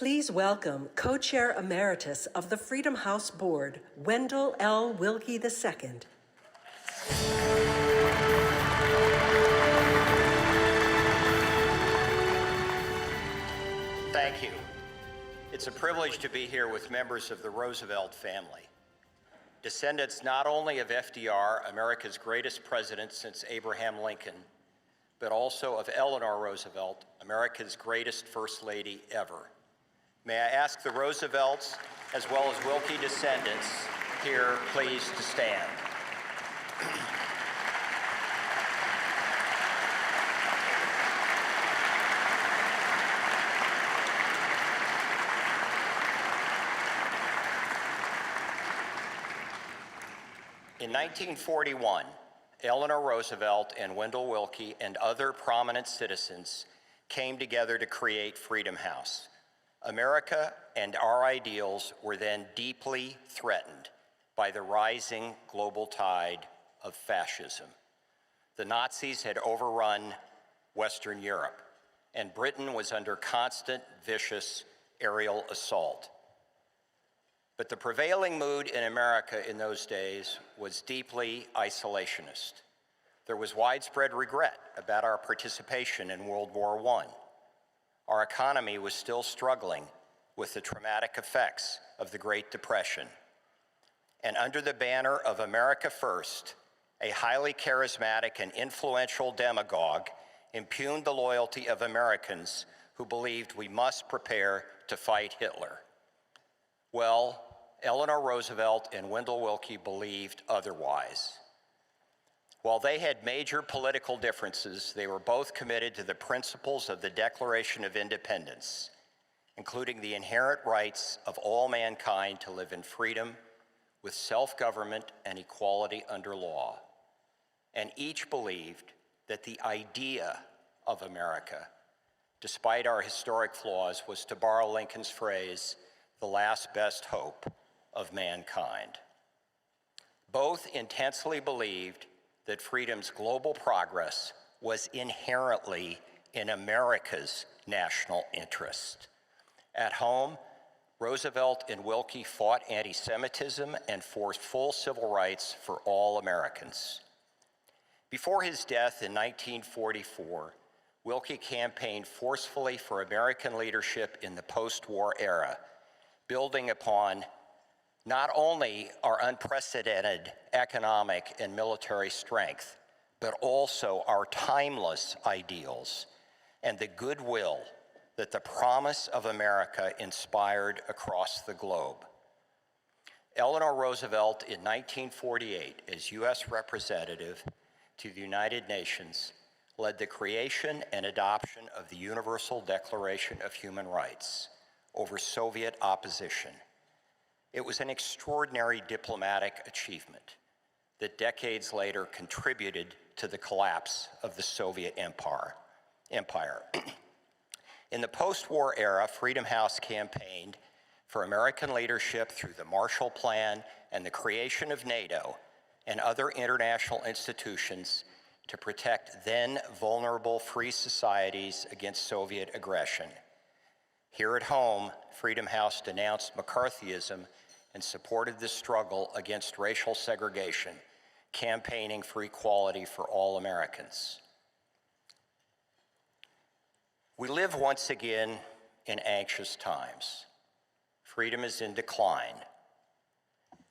Please welcome Co-Chair Emeritus of the Freedom House Board, Wendell L. Willkie II. Thank you. It's a privilege to be here with members of the Roosevelt family, descendants not only of FDR, America's greatest president since Abraham Lincoln, but also of Eleanor Roosevelt, America's greatest First Lady ever. May I ask the Roosevelts, as well as Willkie descendants, here please to stand. In 1941, Eleanor Roosevelt and Wendell Willkie and other prominent citizens came together to create Freedom House. America and our ideals were then deeply threatened by the rising global tide of fascism. The Nazis had overrun Western Europe, and Britain was under constant, vicious aerial assault. But the prevailing mood in America in those days was deeply isolationist. There was widespread regret about our participation in World War I. Our economy was still struggling with the traumatic effects of the Great Depression. And under the banner of America First, a highly charismatic and influential demagogue impugned the loyalty of Americans who believed we must prepare to fight Hitler. Well, Eleanor Roosevelt and Wendell Willkie believed otherwise. While they had major political differences, they were both committed to the principles of the Declaration of Independence, including the inherent rights of all mankind to live in freedom with self-government and equality under law. And each believed that the idea of America, despite our historic flaws, was, to borrow Lincoln's phrase, the last best hope of mankind. Both intensely believed that freedom's global progress was inherently in America's national interest. At home, Roosevelt and Willkie fought anti-Semitism and forced full civil rights for all Americans. Before his death in 1944, Willkie campaigned forcefully for American leadership in the post-war era, building upon not only our unprecedented economic and military strength, but also our timeless ideals and the goodwill that the promise of America inspired across the globe. Eleanor Roosevelt in 1948, as U.S. representative to the United Nations, led the creation and adoption of the Universal Declaration of Human Rights over Soviet opposition. It was an extraordinary diplomatic achievement that decades later contributed to the collapse of the Soviet Empire. In the post-war era, Freedom House campaigned for American leadership through the Marshall Plan and the creation of NATO and other international institutions to protect then vulnerable free societies against Soviet aggression. Here at home, Freedom House denounced McCarthyism and supported the struggle against racial segregation, campaigning for equality for all Americans. We live once again in anxious times. Freedom is in decline.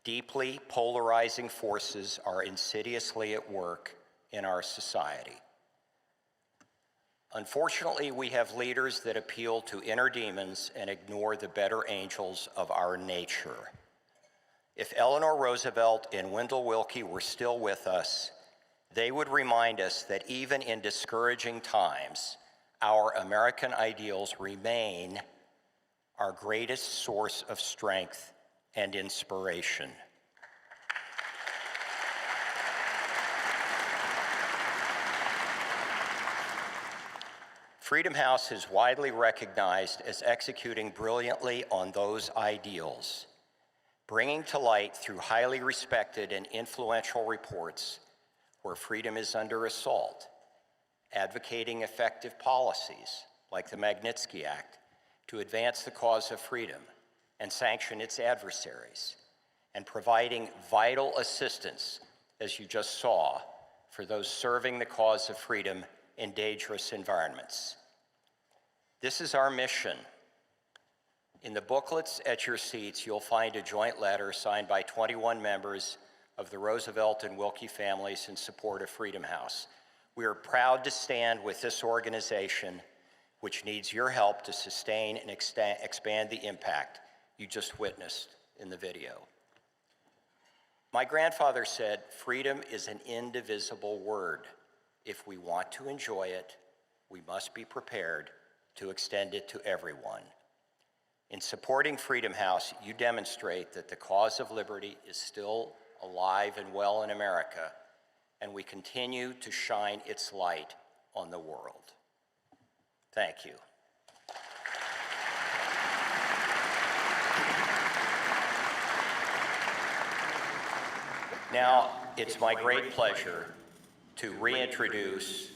Deeply polarizing forces are insidiously at work in our society. Unfortunately, we have leaders that appeal to inner demons and ignore the better angels of our nature. If Eleanor Roosevelt and Wendell Willkie were still with us, they would remind us that even in discouraging times, our American ideals remain our greatest source of strength and inspiration. Freedom House is widely recognized as executing brilliantly on those ideals, bringing to light through highly respected and influential reports where freedom is under assault, advocating effective policies like the Magnitsky Act, to advance the cause of freedom and sanction its adversaries, and providing vital assistance, as you just saw, for those serving the cause of freedom in dangerous environments. This is our mission. In the booklets at your seats, you'll find a joint letter signed by 21 members of the Roosevelt and Willkie families in support of Freedom House. We are proud to stand with this organization, which needs your help to sustain and expand the impact you just witnessed in the video. My grandfather said, freedom is an indivisible word. If we want to enjoy it, we must be prepared to extend it to everyone. In supporting Freedom House, you demonstrate that the cause of liberty is still alive and well in America, and we continue to shine its light on the world. Thank you. Now, it's my great pleasure to reintroduce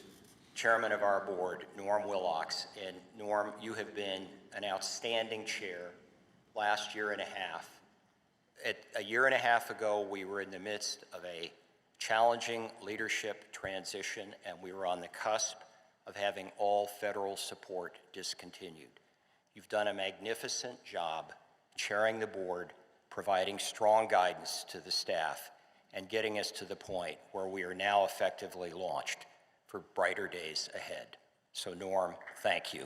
Chairman of our board, Norm Wilcox. And Norm, you have been an outstanding chair last year and a half. A year and a half ago, we were in the midst of a challenging leadership transition, and we were on the cusp of having all federal support discontinued. You've done a magnificent job chairing the board, providing strong guidance to the staff, and getting us to the point where we are now effectively launched for brighter days ahead. So Norm, thank you.